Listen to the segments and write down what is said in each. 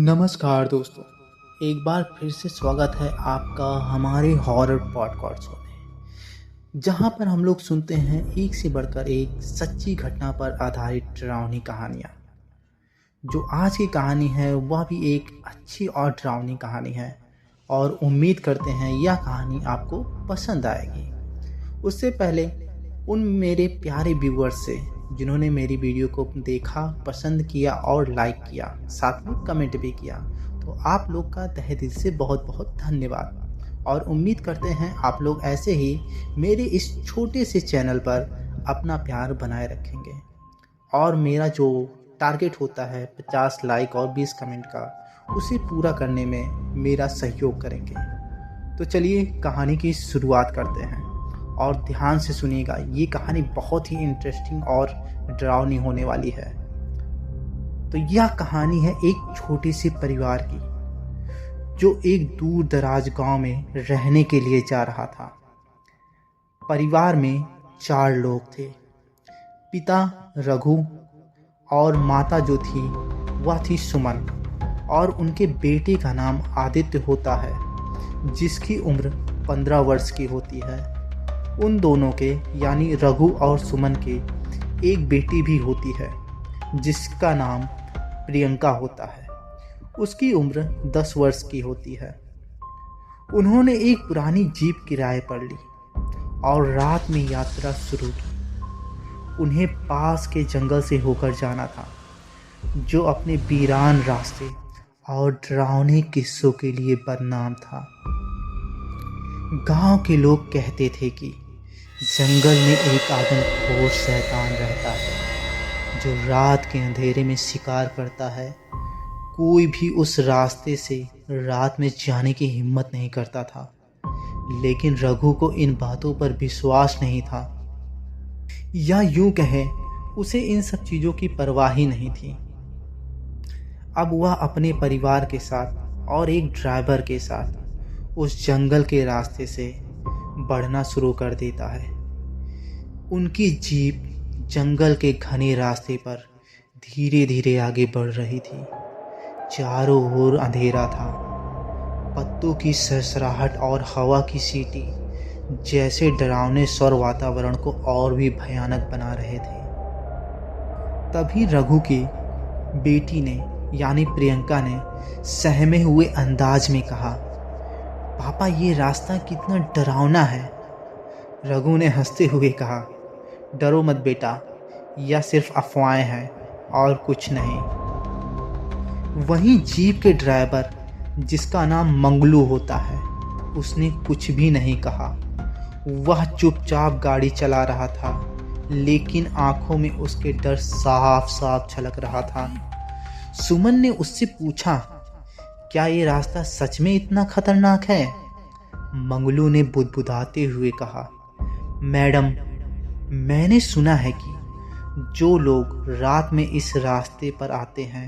नमस्कार दोस्तों। एक बार फिर से स्वागत है आपका हमारे हॉरर पॉडकास्ट शो में, जहां पर हम लोग सुनते हैं एक से बढ़कर एक सच्ची घटना पर आधारित डरावनी कहानियां। जो आज की कहानी है वह भी एक अच्छी और डरावनी कहानी है और उम्मीद करते हैं यह कहानी आपको पसंद आएगी। उससे पहले उन मेरे प्यारे व्यूअर्स से जिन्होंने मेरी वीडियो को देखा, पसंद किया और लाइक किया, साथ में कमेंट भी किया, तो आप लोग का तहे दिल से बहुत बहुत धन्यवाद। और उम्मीद करते हैं आप लोग ऐसे ही मेरे इस छोटे से चैनल पर अपना प्यार बनाए रखेंगे और मेरा जो टारगेट होता है 50 लाइक और 20 कमेंट का, उसे पूरा करने में मेरा सहयोग करेंगे। तो चलिए कहानी की शुरुआत करते हैं और ध्यान से सुनिएगा। ये कहानी बहुत ही इंटरेस्टिंग और डरावनी होने वाली है। तो यह कहानी है एक छोटे से परिवार की जो एक दूर दराज गांव में रहने के लिए जा रहा था। परिवार में 4 लोग थे। पिता रघु और माता जो थी वह थी सुमन, और उनके बेटे का नाम आदित्य होता है, जिसकी उम्र 15 वर्ष की होती है। उन दोनों के यानी रघु और सुमन के एक बेटी भी होती है जिसका नाम प्रियंका होता है। उसकी उम्र 10 वर्ष की होती है। उन्होंने एक पुरानी जीप किराए पर ली और रात में यात्रा शुरू की। उन्हें पास के जंगल से होकर जाना था, जो अपने वीरान रास्ते और डरावने किस्सों के लिए बदनाम था। गांव के लोग कहते थे कि जंगल में एक आदमखोर शैतान रहता है जो रात के अंधेरे में शिकार करता है। कोई भी उस रास्ते से रात में जाने की हिम्मत नहीं करता था, लेकिन रघु को इन बातों पर विश्वास नहीं था, या यूं कहें उसे इन सब चीज़ों की परवाह ही नहीं थी। अब वह अपने परिवार के साथ और एक ड्राइवर के साथ उस जंगल के रास्ते से बढ़ना शुरू कर देता है। उनकी जीप जंगल के घने रास्ते पर धीरे धीरे आगे बढ़ रही थी। चारों ओर अंधेरा था। पत्तों की सरसराहट और हवा की सीटी जैसे डरावने स्वर वातावरण को और भी भयानक बना रहे थे। तभी रघु की बेटी ने यानी प्रियंका ने सहमे हुए अंदाज में कहा, पापा ये रास्ता कितना डरावना है। रघु ने हंसते हुए कहा, डरो मत बेटा, यह सिर्फ अफवाहें हैं और कुछ नहीं। वहीं जीप के ड्राइवर, जिसका नाम मंगलू होता है, उसने कुछ भी नहीं कहा। वह चुपचाप गाड़ी चला रहा था, लेकिन आंखों में उसके डर साफ साफ झलक रहा था। सुमन ने उससे पूछा, क्या ये रास्ता सच में इतना खतरनाक है? मंगलू ने बुदबुदाते हुए कहा, मैडम, मैंने सुना है कि जो लोग रात में इस रास्ते पर आते हैं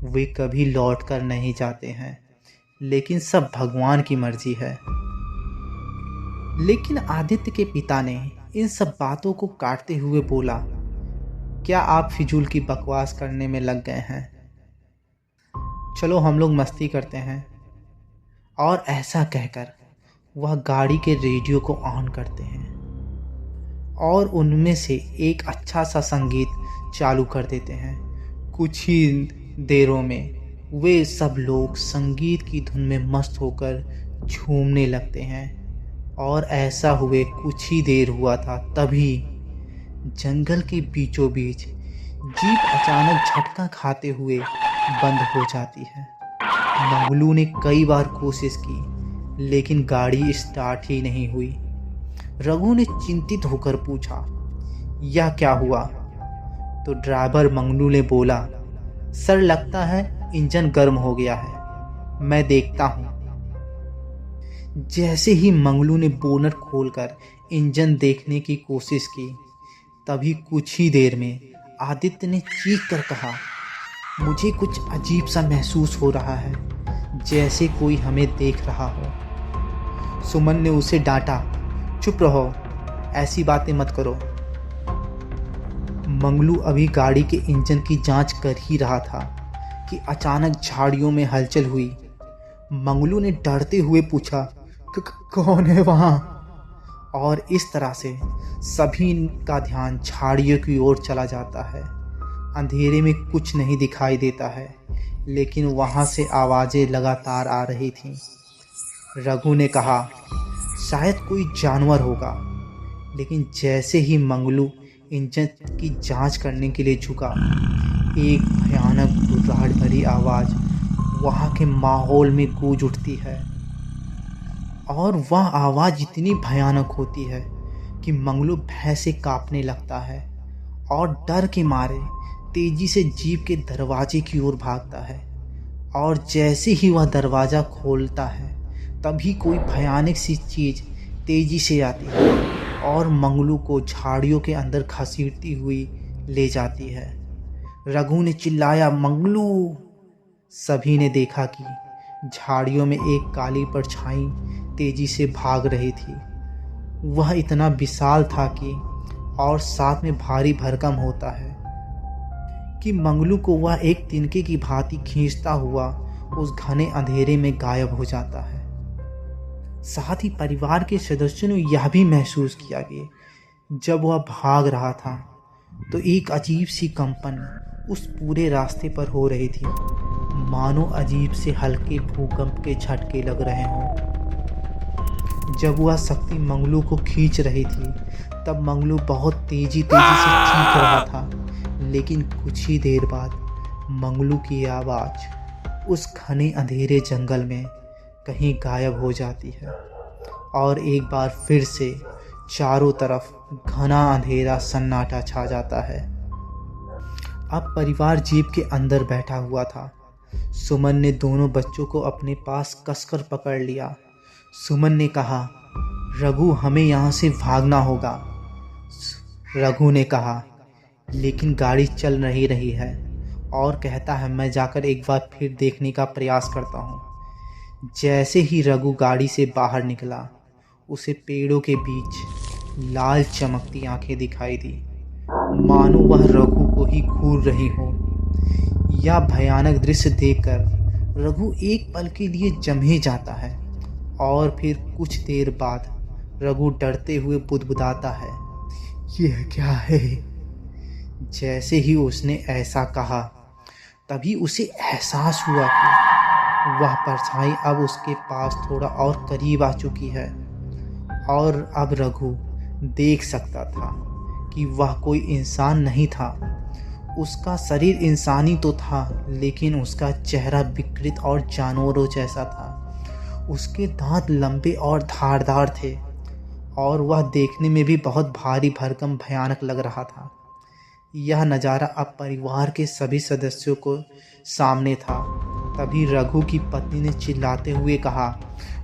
वे कभी लौट कर नहीं जाते हैं, लेकिन सब भगवान की मर्जी है। लेकिन आदित्य के पिता ने इन सब बातों को काटते हुए बोला, क्या आप फिजूल की बकवास करने में लग गए हैं? चलो हम लोग मस्ती करते हैं। और ऐसा कहकर वह गाड़ी के रेडियो को ऑन करते हैं और उनमें से एक अच्छा सा संगीत चालू कर देते हैं। कुछ ही देरों में वे सब लोग संगीत की धुन में मस्त होकर झूमने लगते हैं। और ऐसा हुए कुछ ही देर हुआ था, तभी जंगल के बीचों बीच जीप अचानक झटका खाते हुए बंद हो जाती है। मंगलू ने कई बार कोशिश की, लेकिन गाड़ी स्टार्ट ही नहीं हुई। रघु ने चिंतित होकर पूछा, यह क्या हुआ? तो ड्राइवर मंगलू ने बोला, सर लगता है इंजन गर्म हो गया है, मैं देखता हूँ। जैसे ही मंगलू ने बोनट खोलकर इंजन देखने की कोशिश की, तभी कुछ ही देर में आदित्य ने चीख कर कहा, मुझे कुछ अजीब सा महसूस हो रहा है, जैसे कोई हमें देख रहा हो। सुमन ने उसे डांटा, चुप रहो, ऐसी बातें मत करो। मंगलू अभी गाड़ी के इंजन की जांच कर ही रहा था कि अचानक झाड़ियों में हलचल हुई। मंगलू ने डरते हुए पूछा, कौन है वहाँ? और इस तरह से सभी का ध्यान झाड़ियों की ओर चला जाता है। अंधेरे में कुछ नहीं दिखाई देता है, लेकिन वहाँ से आवाज़ें लगातार आ रही थीं। रघु ने कहा, शायद कोई जानवर होगा। लेकिन जैसे ही मंगलू इंजन की जांच करने के लिए झुका, एक भयानक घबराहट भरी आवाज़ वहाँ के माहौल में गूंज उठती है। और वह आवाज़ इतनी भयानक होती है कि मंगलू भय से कांपने लगता है और डर के मारे तेजी से जीप के दरवाजे की ओर भागता है। और जैसे ही वह दरवाज़ा खोलता है, तभी कोई भयानक सी चीज़ तेजी से आती है और मंगलू को झाड़ियों के अंदर घसीटती हुई ले जाती है। रघु ने चिल्लाया, मंगलू! सभी ने देखा कि झाड़ियों में एक काली परछाई तेजी से भाग रही थी। वह इतना विशाल था कि और साथ में भारी भरकम होता है कि मंगलू को वह एक तिनके की भांति खींचता हुआ उस घने अंधेरे में गायब हो जाता है। साथ ही परिवार के सदस्यों ने यह भी महसूस किया कि जब वह भाग रहा था तो एक अजीब सी कंपन उस पूरे रास्ते पर हो रही थी, मानो अजीब से हल्के भूकंप के झटके लग रहे हों। जब वह शक्ति मंगलू को खींच रही थी, तब मंगलू बहुत तेजी से चीख रहा था। लेकिन कुछ ही देर बाद मंगलू की आवाज़ उस घने अंधेरे जंगल में कहीं गायब हो जाती है और एक बार फिर से चारों तरफ घना अंधेरा सन्नाटा छा जाता है। अब परिवार जीप के अंदर बैठा हुआ था। सुमन ने दोनों बच्चों को अपने पास कसकर पकड़ लिया। सुमन ने कहा, रघु, हमें यहाँ से भागना होगा। रघु ने कहा, लेकिन गाड़ी चल नहीं रही है और कहता है मैं जाकर एक बार फिर देखने का प्रयास करता हूँ। जैसे ही रघु गाड़ी से बाहर निकला, उसे पेड़ों के बीच लाल चमकती आंखें दिखाई दी, मानो वह रघु को ही घूर रही हो। यह भयानक दृश्य देखकर रघु एक पल के लिए जमे जाता है और फिर कुछ देर बाद रघु डरते हुए बुदबुदाता है, यह क्या है? जैसे ही उसने ऐसा कहा, तभी उसे एहसास हुआ कि वह परछाई अब उसके पास थोड़ा और करीब आ चुकी है और अब रघु देख सकता था कि वह कोई इंसान नहीं था। उसका शरीर इंसानी तो था, लेकिन उसका चेहरा विकृत और जानवरों जैसा था। उसके दांत लंबे और धारदार थे और वह देखने में भी बहुत भारी भरकम भयानक लग रहा था। यह नज़ारा अब परिवार के सभी सदस्यों को सामने था। तभी रघु की पत्नी ने चिल्लाते हुए कहा,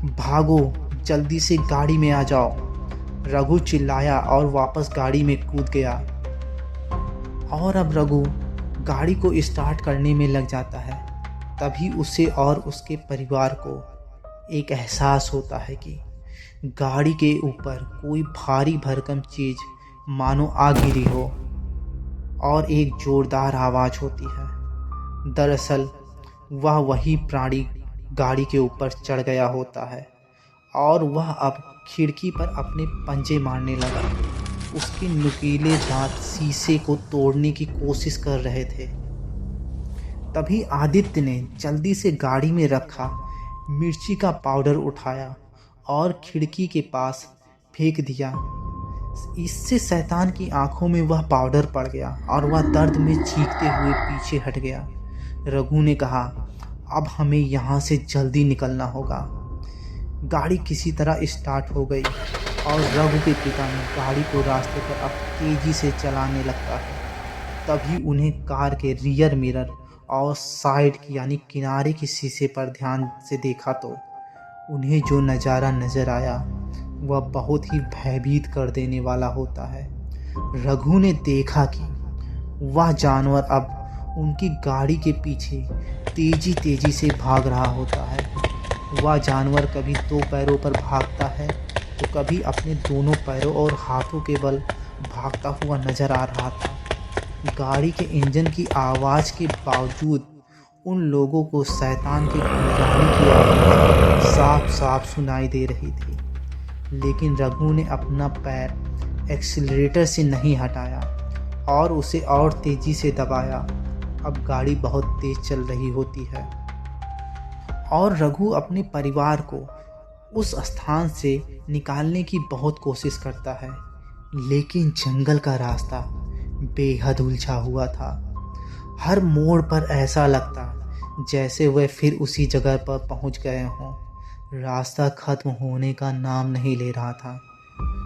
भागो, जल्दी से गाड़ी में आ जाओ। रघु चिल्लाया और वापस गाड़ी में कूद गया और अब रघु गाड़ी को स्टार्ट करने में लग जाता है। तभी उसे और उसके परिवार को एक एहसास होता है कि गाड़ी के ऊपर कोई भारी भरकम चीज़ मानो आ गिरी हो और एक जोरदार आवाज़ होती है। दरअसल वह वही प्राणी गाड़ी के ऊपर चढ़ गया होता है और वह अब खिड़की पर अपने पंजे मारने लगा। उसके नुकीले दांत शीशे को तोड़ने की कोशिश कर रहे थे। तभी आदित्य ने जल्दी से गाड़ी में रखा मिर्ची का पाउडर उठाया और खिड़की के पास फेंक दिया। इससे शैतान की आंखों में वह पाउडर पड़ गया और वह दर्द में चीखते हुए पीछे हट गया। रघु ने कहा, अब हमें यहाँ से जल्दी निकलना होगा। गाड़ी किसी तरह स्टार्ट हो गई और रघु के पिता ने गाड़ी को रास्ते पर अब तेज़ी से चलाने लगता है। तभी उन्हें कार के रियर मिरर और साइड की यानी किनारे के शीशे पर ध्यान से देखा तो उन्हें जो नज़ारा नज़र आया वह बहुत ही भयभीत कर देने वाला होता है। रघु ने देखा कि वह जानवर अब उनकी गाड़ी के पीछे तेजी से भाग रहा होता है। वह जानवर कभी दो पैरों पर भागता है तो कभी अपने दोनों पैरों और हाथों के बल भागता हुआ नजर आ रहा था। गाड़ी के इंजन की आवाज़ के बावजूद उन लोगों को शैतान के गुमराने की आवाज़ साफ साफ सुनाई दे रही थी। लेकिन रघु ने अपना पैर एक्सीलरेटर से नहीं हटाया और उसे और तेजी से दबाया। अब गाड़ी बहुत तेज चल रही होती है और रघु अपने परिवार को उस स्थान से निकालने की बहुत कोशिश करता है, लेकिन जंगल का रास्ता बेहद उलझा हुआ था। हर मोड़ पर ऐसा लगता जैसे वह फिर उसी जगह पर पहुंच गए हों। रास्ता खत्म होने का नाम नहीं ले रहा था।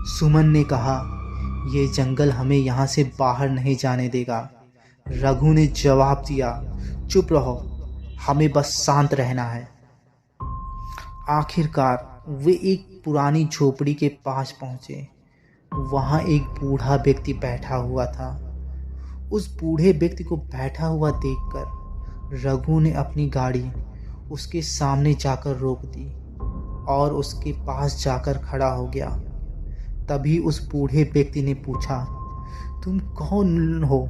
सुमन ने कहा, ये जंगल हमें यहाँ से बाहर नहीं जाने देगा। रघु ने जवाब दिया, चुप रहो, हमें बस शांत रहना है। आखिरकार वे एक पुरानी झोपड़ी के पास पहुंचे। वहां एक बूढ़ा व्यक्ति बैठा हुआ था। उस बूढ़े व्यक्ति को बैठा हुआ देखकर रघु ने अपनी गाड़ी उसके सामने जाकर रोक दी और उसके पास जाकर खड़ा हो गया। तभी उस बूढ़े व्यक्ति ने पूछा, तुम कौन हो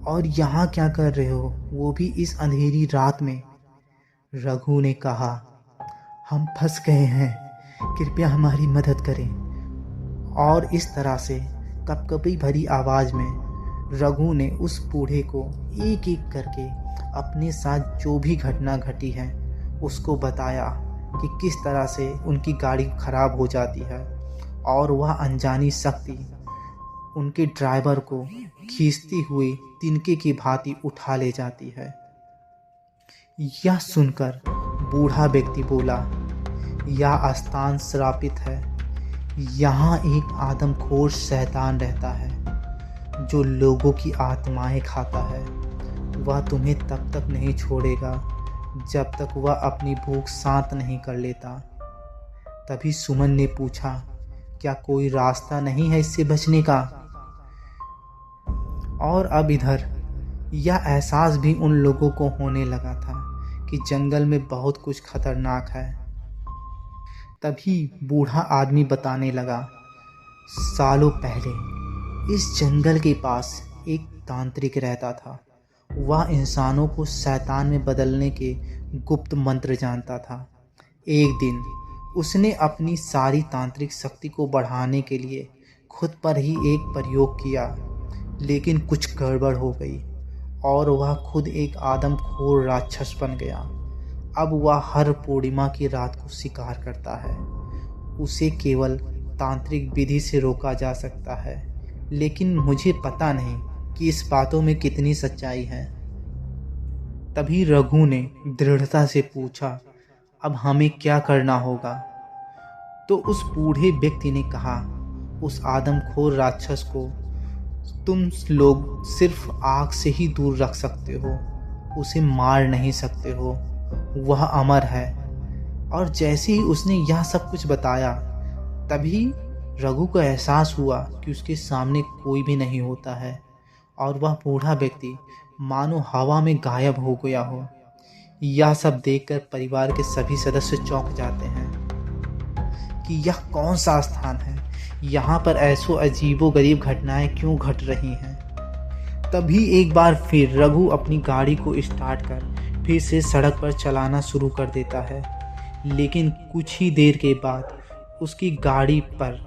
और यहाँ क्या कर रहे हो, वो भी इस अंधेरी रात में? रघु ने कहा, हम फंस गए हैं, कृपया हमारी मदद करें। और इस तरह से कपकपी भरी आवाज़ में रघु ने उस बूढ़े को एक एक करके अपने साथ जो भी घटना घटी है उसको बताया कि किस तरह से उनकी गाड़ी खराब हो जाती है और वह अनजानी शक्ति उनके ड्राइवर को खींचती हुई तिनके की भांति उठा ले जाती है। यह सुनकर बूढ़ा व्यक्ति बोला, यह स्थान श्रापित है। यहाँ एक आदमखोर शैतान रहता है जो लोगों की आत्माएं खाता है। वह तुम्हें तब तक नहीं छोड़ेगा जब तक वह अपनी भूख शांत नहीं कर लेता। तभी सुमन ने पूछा, क्या कोई रास्ता नहीं है इससे बचने का? और अब इधर यह एहसास भी उन लोगों को होने लगा था कि जंगल में बहुत कुछ खतरनाक है। तभी बूढ़ा आदमी बताने लगा, सालों पहले इस जंगल के पास एक तांत्रिक रहता था। वह इंसानों को शैतान में बदलने के गुप्त मंत्र जानता था। एक दिन उसने अपनी सारी तांत्रिक शक्ति को बढ़ाने के लिए खुद पर ही एक प्रयोग किया, लेकिन कुछ गड़बड़ हो गई और वह खुद एक आदमखोर राक्षस बन गया। अब वह हर पूर्णिमा की रात को शिकार करता है। उसे केवल तांत्रिक विधि से रोका जा सकता है, लेकिन मुझे पता नहीं कि इस बातों में कितनी सच्चाई है। तभी रघु ने दृढ़ता से पूछा, अब हमें क्या करना होगा? तो उस बूढ़े व्यक्ति ने कहा, उस आदमखोर राक्षस को तुम लोग सिर्फ आग से ही दूर रख सकते हो, उसे मार नहीं सकते हो, वह अमर है। और जैसे ही उसने यह सब कुछ बताया, तभी रघु को एहसास हुआ कि उसके सामने कोई भी नहीं होता है और वह बूढ़ा व्यक्ति मानो हवा में गायब हो गया हो। यह सब देखकर परिवार के सभी सदस्य चौंक जाते हैं कि यह कौन सा स्थान है, यहाँ पर ऐसो अजीबोगरीब घटनाएं क्यों घट रही हैं। तभी एक बार फिर रघु अपनी गाड़ी को स्टार्ट कर फिर से सड़क पर चलाना शुरू कर देता है, लेकिन कुछ ही देर के बाद उसकी गाड़ी पर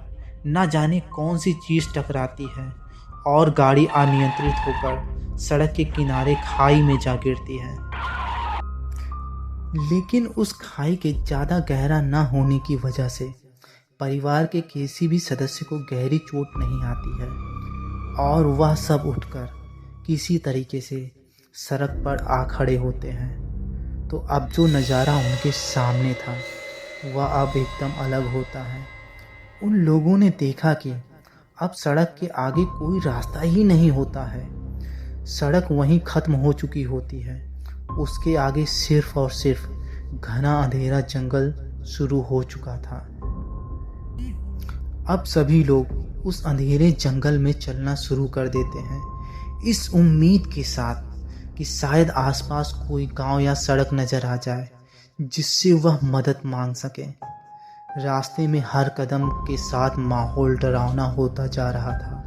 न जाने कौन सी चीज़ टकराती है और गाड़ी अनियंत्रित होकर सड़क के किनारे खाई में जा गिरती है। लेकिन उस खाई के ज़्यादा गहरा न होने की वजह से परिवार के किसी भी सदस्य को गहरी चोट नहीं आती है और वह सब उठकर किसी तरीके से सड़क पर आ खड़े होते हैं। तो अब जो नज़ारा उनके सामने था वह अब एकदम अलग होता है। उन लोगों ने देखा कि अब सड़क के आगे कोई रास्ता ही नहीं होता है। सड़क वहीं ख़त्म हो चुकी होती है। उसके आगे सिर्फ और सिर्फ घना अंधेरा जंगल शुरू हो चुका था। अब सभी लोग उस अंधेरे जंगल में चलना शुरू कर देते हैं, इस उम्मीद के साथ कि शायद आसपास कोई गांव या सड़क नज़र आ जाए जिससे वह मदद मांग सके। रास्ते में हर कदम के साथ माहौल डरावना होता जा रहा था।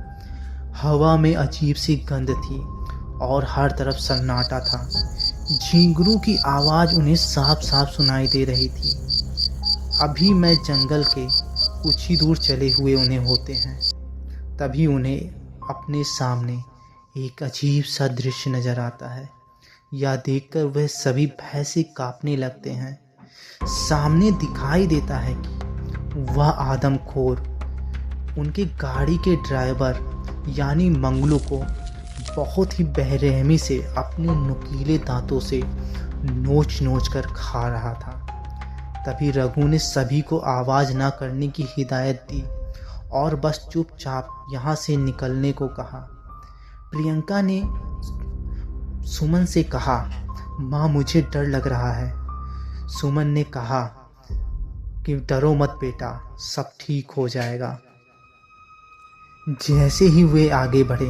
हवा में अजीब सी गंध थी और हर तरफ सन्नाटा था। झींगरों की आवाज़ उन्हें साफ साफ सुनाई दे रही थी। अभी मैं जंगल के कुछ ही दूर चले हुए उन्हें होते हैं, तभी उन्हें अपने सामने एक अजीब सा दृश्य नजर आता है। यह देखकर वह सभी भय से कांपने लगते हैं। सामने दिखाई देता है कि वह आदमखोर उनके गाड़ी के ड्राइवर यानी मंगलू को बहुत ही बेरहमी से अपने नुकीले दांतों से नोच नोच कर खा रहा था। तभी रघु ने सभी को आवाज़ न करने की हिदायत दी और बस चुपचाप यहाँ से निकलने को कहा। प्रियंका ने सुमन से कहा, माँ मुझे डर लग रहा है। सुमन ने कहा कि डरो मत बेटा, सब ठीक हो जाएगा। जैसे ही वे आगे बढ़े,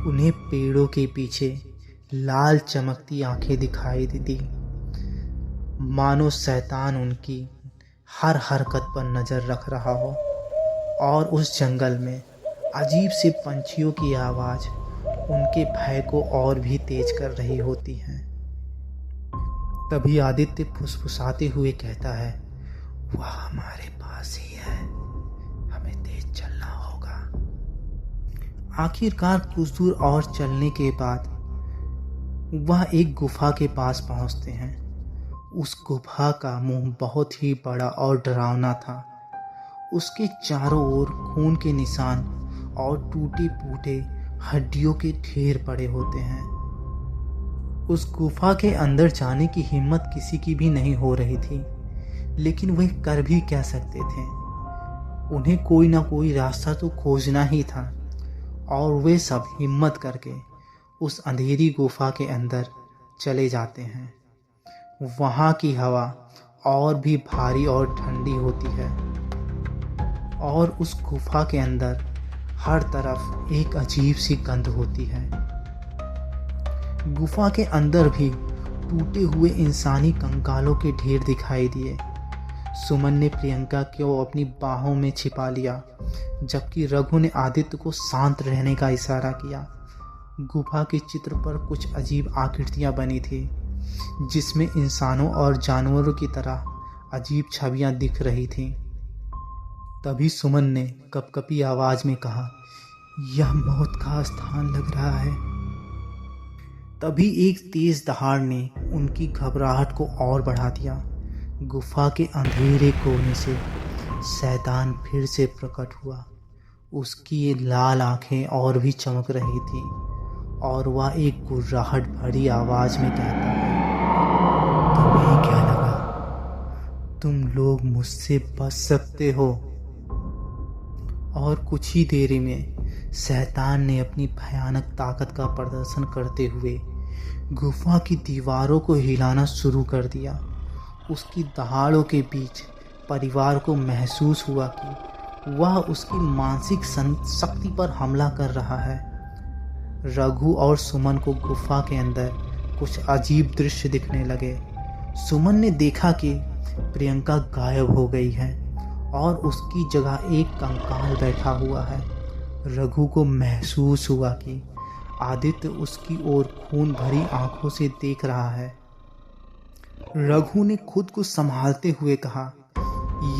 उन्हें पेड़ों के पीछे लाल चमकती आंखें दिखाई दी, मानो शैतान उनकी हर हरकत पर नजर रख रहा हो। और उस जंगल में अजीब से पंछियों की आवाज उनके भय को और भी तेज कर रही होती है। तभी आदित्य फुसफुसाते हुए कहता है, वह हमारे पास ही है, हमें तेज चलना होगा। आखिरकार कुछ दूर और चलने के बाद वह एक गुफा के पास पहुंचते हैं। उस गुफा का मुंह बहुत ही बड़ा और डरावना था। उसके चारों ओर खून के निशान और टूटे फूटे हड्डियों के ढेर पड़े होते हैं। उस गुफा के अंदर जाने की हिम्मत किसी की भी नहीं हो रही थी, लेकिन वे कर भी क्या सकते थे। उन्हें कोई ना कोई रास्ता तो खोजना ही था और वे सब हिम्मत करके उस अंधेरी गुफा के अंदर चले जाते हैं। वहाँ की हवा और भी भारी और ठंडी होती है और उस गुफा के अंदर हर तरफ एक अजीब सी गंध होती है। गुफा के अंदर भी टूटे हुए इंसानी कंकालों के ढेर दिखाई दिए। सुमन ने प्रियंका को अपनी बाहों में छिपा लिया, जबकि रघु ने आदित्य को शांत रहने का इशारा किया। गुफा के चित्र पर कुछ अजीब आकृतियां बनी थी, जिसमें इंसानों और जानवरों की तरह अजीब छवियां दिख रही थीं। तभी सुमन ने कपकपी आवाज में कहा, यह मौत का स्थान लग रहा है। तभी एक तेज दहाड़ ने उनकी घबराहट को और बढ़ा दिया। गुफा के अंधेरे कोने से शैतान फिर से प्रकट हुआ। उसकी ये लाल आंखें और भी चमक रही थीं और वह एक गुर्राहट भरी आवाज में कहता है, तुम्हें क्या लगा तुम लोग मुझसे बच सकते हो? और कुछ ही देरी में शैतान ने अपनी भयानक ताकत का प्रदर्शन करते हुए गुफा की दीवारों को हिलाना शुरू कर दिया। उसकी दहाड़ों के बीच परिवार को महसूस हुआ कि वह उसकी मानसिक शक्ति पर हमला कर रहा है। रघु और सुमन को गुफा के अंदर कुछ अजीब दृश्य दिखने लगे। सुमन ने देखा कि प्रियंका गायब हो गई है और उसकी जगह एक कंकाल बैठा हुआ है। रघु को महसूस हुआ कि आदित्य उसकी ओर खून भरी आंखों से देख रहा है। रघु ने खुद को संभालते हुए कहा,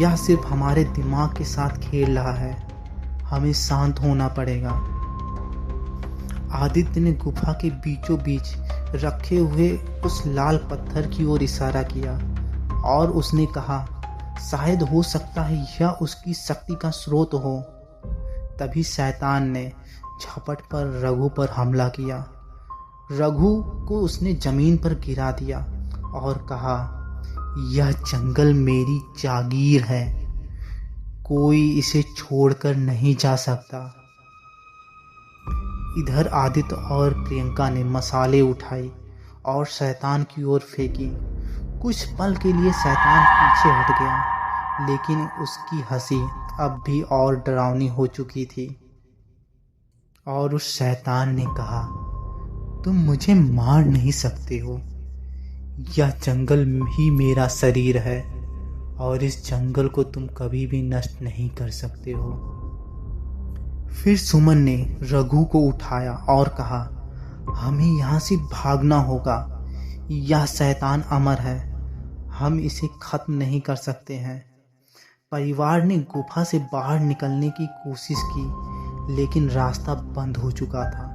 यह सिर्फ हमारे दिमाग के साथ खेल रहा है, हमें शांत होना पड़ेगा। आदित्य ने गुफा के बीचों बीच रखे हुए उस लाल पत्थर की ओर इशारा किया और उसने कहा, शायद हो सकता है यह उसकी शक्ति का स्रोत हो। तभी शैतान ने झपट पर रघु पर हमला किया। रघु को उसने जमीन पर गिरा दिया और कहा, यह जंगल मेरी जागीर है, कोई इसे छोड़कर नहीं जा सकता। इधर आदित्य और प्रियंका ने मसाले उठाई और शैतान की ओर फेंकी। कुछ पल के लिए शैतान पीछे हट गया, लेकिन उसकी हंसी अब भी और डरावनी हो चुकी थी और उस शैतान ने कहा, तुम मुझे मार नहीं सकते हो, यह जंगल ही मेरा शरीर है और इस जंगल को तुम कभी भी नष्ट नहीं कर सकते हो। फिर सुमन ने रघु को उठाया और कहा, हमें यहाँ से भागना होगा, यह शैतान अमर है, हम इसे खत्म नहीं कर सकते हैं। परिवार ने गुफा से बाहर निकलने की कोशिश की, लेकिन रास्ता बंद हो चुका था।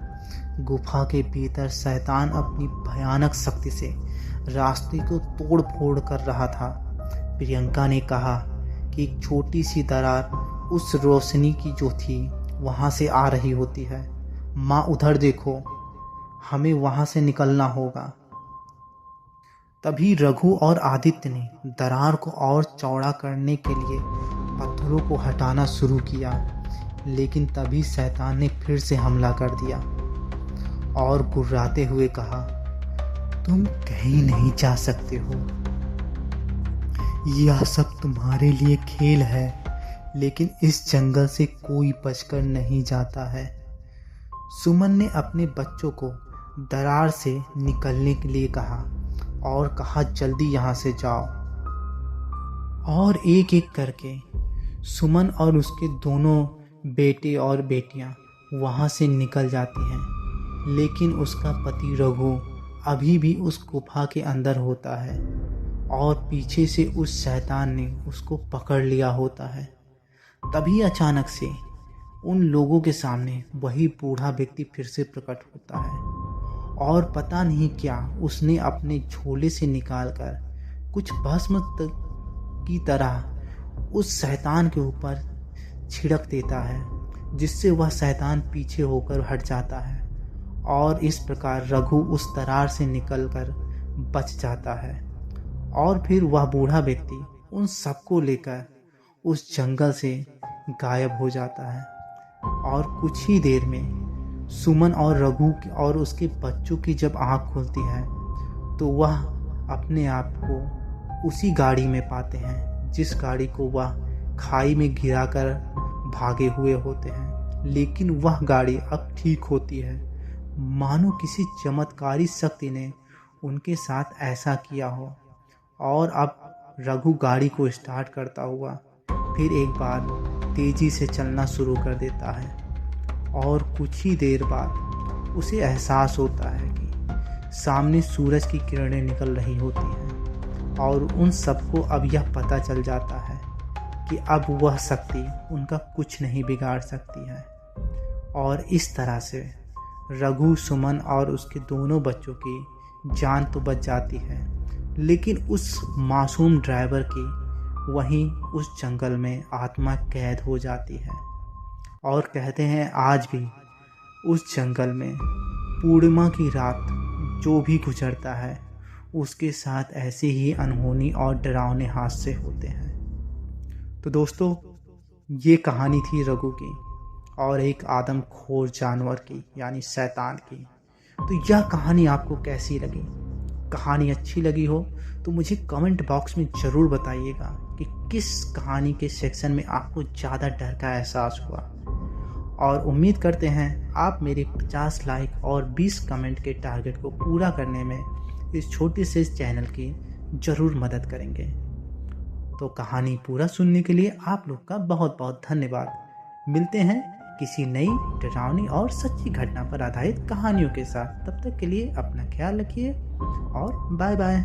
गुफा के भीतर शैतान अपनी भयानक शक्ति से रास्ते को तोड़ फोड़ कर रहा था। प्रियंका ने कहा कि एक छोटी सी दरार उस रोशनी की जो थी वहाँ से आ रही होती है। माँ उधर देखो, हमें वहाँ से निकलना होगा। तभी रघु और आदित्य ने दरार को और चौड़ा करने के लिए पत्थरों को हटाना शुरू किया, लेकिन तभी शैतान ने फिर से हमला कर दिया और गुर्राते हुए कहा, तुम कहीं नहीं जा सकते हो। यह सब तुम्हारे लिए खेल है, लेकिन इस जंगल से कोई बचकर नहीं जाता है। सुमन ने अपने बच्चों को दरार से निकलने के लिए कहा और कहा, जल्दी यहाँ से जाओ। और एक एक करके सुमन और उसके दोनों बेटे और बेटियां वहाँ से निकल जाती हैं, लेकिन उसका पति रघु अभी भी उस गुफा के अंदर होता है और पीछे से उस शैतान ने उसको पकड़ लिया होता है। तभी अचानक से उन लोगों के सामने वही बूढ़ा व्यक्ति फिर से प्रकट होता है और पता नहीं क्या उसने अपने झोले से निकालकर कुछ भस्म की तरह उस शैतान के ऊपर छिड़क देता है, जिससे वह शैतान पीछे होकर हट जाता है और इस प्रकार रघु उस दरार से निकलकर बच जाता है। और फिर वह बूढ़ा व्यक्ति उन सबको लेकर उस जंगल से गायब हो जाता है और कुछ ही देर में सुमन और रघु और उसके बच्चों की जब आँख खुलती है तो वह अपने आप को उसी गाड़ी में पाते हैं जिस गाड़ी को वह खाई में गिराकर भागे हुए होते हैं। लेकिन वह गाड़ी अब ठीक होती है, मानो किसी चमत्कारी शक्ति ने उनके साथ ऐसा किया हो। और अब रघु गाड़ी को स्टार्ट करता हुआ फिर एक बार तेजी से चलना शुरू कर देता है और कुछ ही देर बाद उसे एहसास होता है कि सामने सूरज की किरणें निकल रही होती हैं और उन सबको अब यह पता चल जाता है कि अब वह शक्ति उनका कुछ नहीं बिगाड़ सकती है। और इस तरह से रघु, सुमन और उसके दोनों बच्चों की जान तो बच जाती है, लेकिन उस मासूम ड्राइवर की वहीं उस जंगल में आत्मा कैद हो जाती है। और कहते हैं आज भी उस जंगल में पूर्णिमा की रात जो भी गुजरता है उसके साथ ऐसे ही अनहोनी और डरावने हादसे होते हैं। तो दोस्तों, ये कहानी थी रघु की और एक आदमखोर जानवर की यानी शैतान की। तो यह कहानी आपको कैसी लगी? कहानी अच्छी लगी हो तो मुझे कमेंट बॉक्स में ज़रूर बताइएगा कि किस कहानी के सेक्शन में आपको ज़्यादा डर का एहसास हुआ। और उम्मीद करते हैं आप मेरे 50 लाइक और 20 कमेंट के टारगेट को पूरा करने में इस छोटे से चैनल की ज़रूर मदद करेंगे। तो कहानी पूरा सुनने के लिए आप लोग का बहुत बहुत धन्यवाद। मिलते हैं किसी नई डरावनी और सच्ची घटना पर आधारित कहानियों के साथ। तब तक के लिए अपना ख्याल रखिए और बाय बाय।